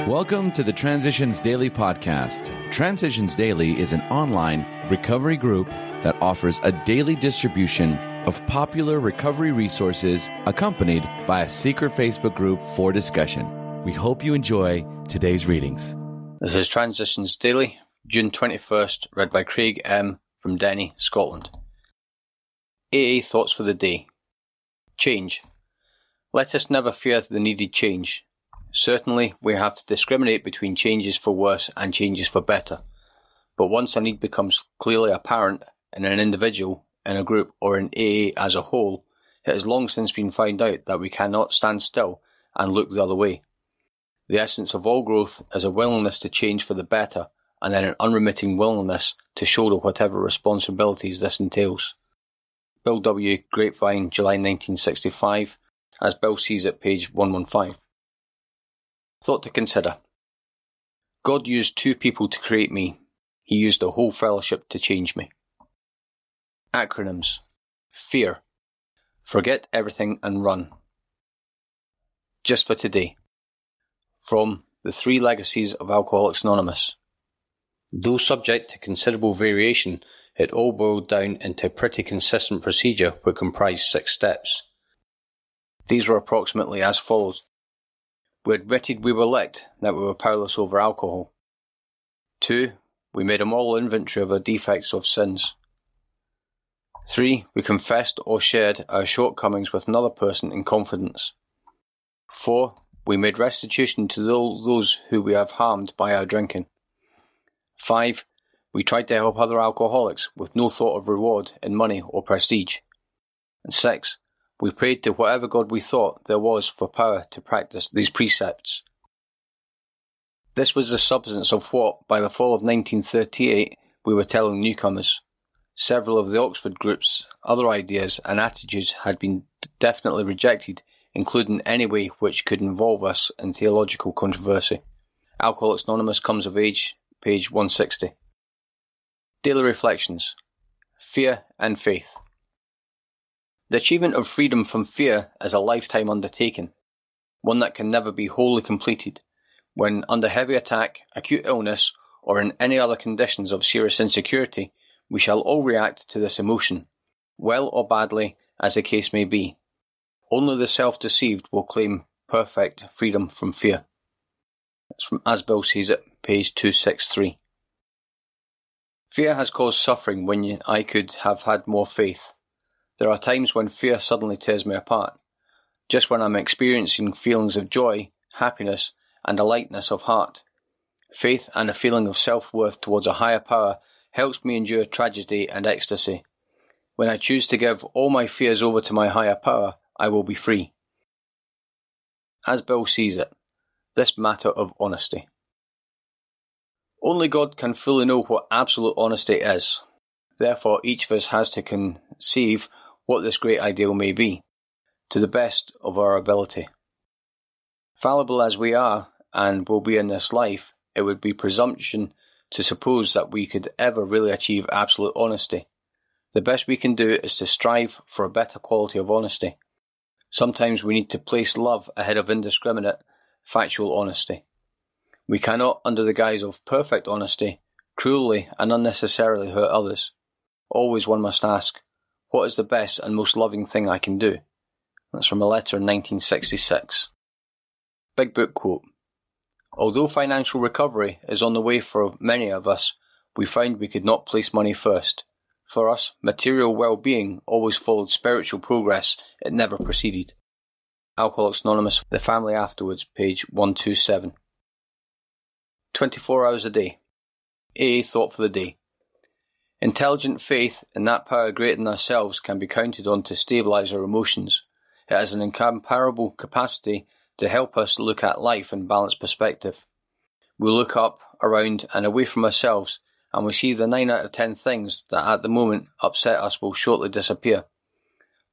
Welcome to the Transitions Daily podcast. Transitions Daily is an online recovery group that offers a daily distribution of popular recovery resources accompanied by a secret Facebook group for discussion. We hope you enjoy today's readings. This is Transitions Daily, June 21st, read by Craig M. from Denny, Scotland. AA Thoughts for the Day. Change. Let us never fear the needed change. Certainly, we have to discriminate between changes for worse and changes for better. But once a need becomes clearly apparent in an individual, in a group, or in AA as a whole, it has long since been found out that we cannot stand still and look the other way. The essence of all growth is a willingness to change for the better, and then an unremitting willingness to shoulder whatever responsibilities this entails. Bill W. Grapevine, July 1965, as Bill sees it, page 115. Thought to consider. God used two people to create me. He used the whole fellowship to change me. Acronyms. Fear. Forget everything and run. Just for today. From The Three Legacies of Alcoholics Anonymous. Though subject to considerable variation, it all boiled down into a pretty consistent procedure which comprised 6 steps. These were approximately as follows. We admitted we were licked, that we were powerless over alcohol. 2. We made a moral inventory of our defects of sins. 3. We confessed or shared our shortcomings with another person in confidence. 4. We made restitution to all those who we have harmed by our drinking. 5. We tried to help other alcoholics with no thought of reward in money or prestige. And 6. We prayed to whatever God we thought there was for power to practice these precepts. This was the substance of what, by the fall of 1938, we were telling newcomers. Several of the Oxford group's other ideas and attitudes had been definitely rejected, including any way which could involve us in theological controversy. Alcoholics Anonymous comes of age, page 160. Daily Reflections. Fear and Faith. The achievement of freedom from fear is a lifetime undertaking, one that can never be wholly completed. When under heavy attack, acute illness, or in any other conditions of serious insecurity, we shall all react to this emotion, well or badly as the case may be. Only the self-deceived will claim perfect freedom from fear. That's from As Bill Sees It, page 263. Fear has caused suffering when I could have had more faith. There are times when fear suddenly tears me apart, just when I'm experiencing feelings of joy, happiness, and a lightness of heart. Faith and a feeling of self-worth towards a higher power helps me endure tragedy and ecstasy. When I choose to give all my fears over to my higher power, I will be free. As Bill Sees It, this matter of honesty. Only God can fully know what absolute honesty is. Therefore, each of us has to conceive what this great ideal may be, to the best of our ability. Fallible as we are, and will be in this life, it would be presumption to suppose that we could ever really achieve absolute honesty. The best we can do is to strive for a better quality of honesty. Sometimes we need to place love ahead of indiscriminate, factual honesty. We cannot, under the guise of perfect honesty, cruelly and unnecessarily hurt others. Always one must ask, what is the best and most loving thing I can do? That's from a letter in 1966. Big Book quote. Although financial recovery is on the way for many of us, we found we could not place money first. For us, material well-being always followed spiritual progress, it never preceded. Alcoholics Anonymous, The Family Afterwards, page 127. 24 hours a day. AA Thought for the Day. Intelligent faith in that power greater than ourselves can be counted on to stabilise our emotions. It has an incomparable capacity to help us look at life in balanced perspective. We look up, around and away from ourselves, and we see the 9 out of 10 things that at the moment upset us will shortly disappear.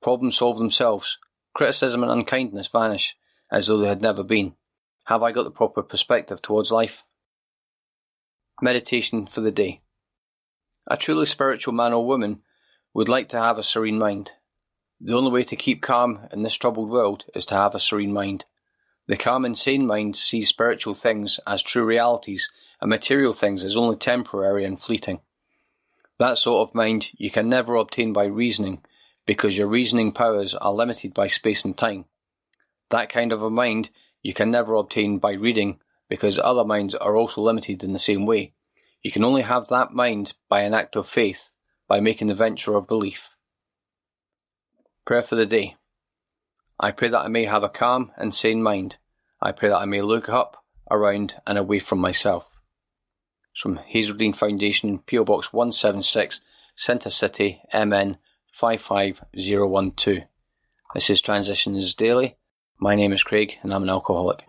Problems solve themselves. Criticism and unkindness vanish, as though they had never been. Have I got the proper perspective towards life? Meditation for the day. A truly spiritual man or woman would like to have a serene mind. The only way to keep calm in this troubled world is to have a serene mind. The calm and sane mind sees spiritual things as true realities and material things as only temporary and fleeting. That sort of mind you can never obtain by reasoning, because your reasoning powers are limited by space and time. That kind of a mind you can never obtain by reading, because other minds are also limited in the same way. You can only have that mind by an act of faith, by making the venture of belief. Prayer for the day. I pray that I may have a calm and sane mind. I pray that I may look up, around and away from myself. It's from Hazeldean Foundation, PO Box 176, Centre City, MN 55012. This is Transitions Daily. My name is Craig and I'm an alcoholic.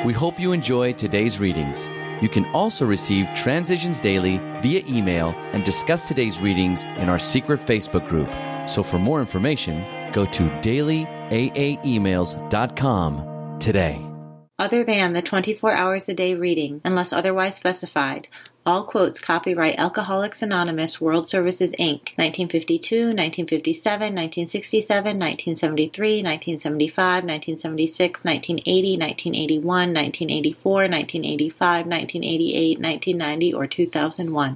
We hope you enjoyed today's readings. You can also receive Transitions Daily via email and discuss today's readings in our secret Facebook group. So for more information, go to dailyaaemails.com today. Other than the 24 hours a day reading, unless otherwise specified, all quotes copyright Alcoholics Anonymous World Services, Inc., 1952, 1957, 1967, 1973, 1975, 1976, 1980, 1981, 1984, 1985, 1988, 1990, or 2001.